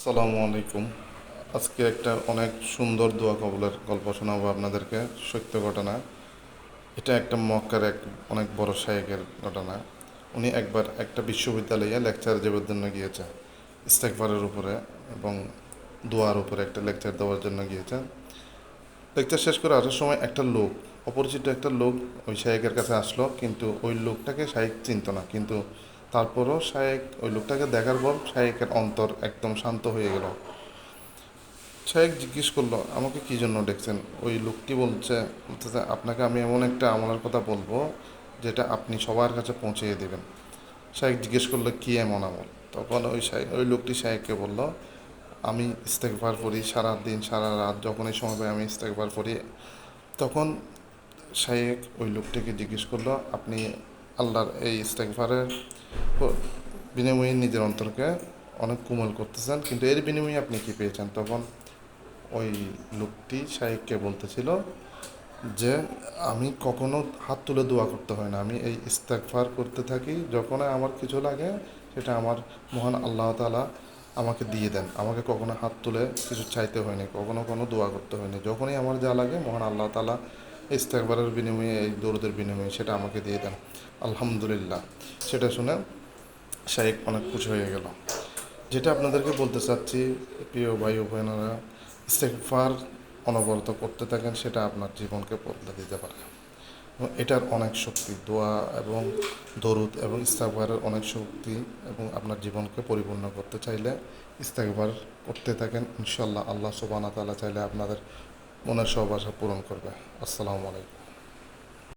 আসসালামু আলাইকুম। আজকে একটা অনেক সুন্দর দোয়া কবুলের গল্প শোনাবো আপনাদেরকে। সত্য ঘটনা। এটা একটা মক্কার এক অনেক বড় শায়েখের ঘটনা। উনি একবার একটা বিশ্ববিদ্যালয়ে লেকচার দেওয়ার জন্য গিয়েছেন, ইস্তেগফারের উপরে এবং দোয়ার উপরে একটা লেকচার দেওয়ার জন্য গিয়েছেন। লেকচার শেষ করে আসার সময় একটা লোক, অপরিচিত একটা লোক ওই শায়েখের কাছে আসলো, কিন্তু ওই লোকটাকে শায়েখ চিনত না। কিন্তু তারপরও শায়েখ ওই লোকটাকে দেখার পর শায়েখের অন্তর একদম শান্ত হয়ে গেল। শায়েক জিজ্ঞেস করলো, আমাকে কী জন্য ডেকছেন? ওই লোকটি বলতেছে, আপনাকে আমি এমন একটা আমলের কথা বলবো যেটা আপনি সবার কাছে পৌঁছিয়ে দেবেন। শায়েক জিজ্ঞেস করলো, কী এমন আমল? তখন ওই লোকটি শায়েককে বলল, আমি ইস্তেগফার পড়ি সারা দিন সারা রাত, যখনই সময় পাই আমি ইস্তেগফার পড়ি। তখন শায়েক ওই লোকটিকে জিজ্ঞেস করলো, আপনি আল্লাহর এই ইস্তেগফারের বিনিময়ে নিজের অন্তরকে অনেক কোমল করতেছেন, কিন্তু এর বিনিময়ে আপনি কী পেয়েছেন? তখন ওই লোকটি শাইখকে বলতেছিল যে আমি কখনো হাত তুলে দোয়া করতে হয় না, আমি এই ইস্তেগফার করতে থাকি, যখনই আমার কিছু লাগে সেটা আমার মহান আল্লাহ তাআলা আমাকে দিয়ে দেন। আমাকে কখনো হাত তুলে কিছু চাইতে হয়নি, কখনো কোনো দোয়া করতে হয়নি। যখনই আমার যা লাগে মহান আল্লাহ তাআলা ইস্তেগফারের বিনিময়ে, এই দরুদের বিনিময়ে সেটা আমাকে দিয়ে দেন। আলহামদুলিল্লাহ। সেটা শুনে শাইখ অনেক খুশি হয়ে গেল। যেটা আপনাদেরকে বলতে চাচ্ছি, প্রিয় ভাই ও বোনেরা, ইস্তেগফার অনবরত করতে থাকেন, সেটা আপনার জীবনকে বদলে দিতে পারে। এবং এটার অনেক শক্তি, দোয়া এবং দরুদ এবং ইস্তেগফারের অনেক শক্তি। এবং আপনার জীবনকে পরিপূর্ণ করতে চাইলে ইস্তেগফার করতে থাকেন, ইনশাল্লাহ আল্লাহ সুবহানাহু ওয়া তাআলা চাইলে আপনাদের মনের সব আশা পূরণ করবে। আসসালামু আলাইকুম।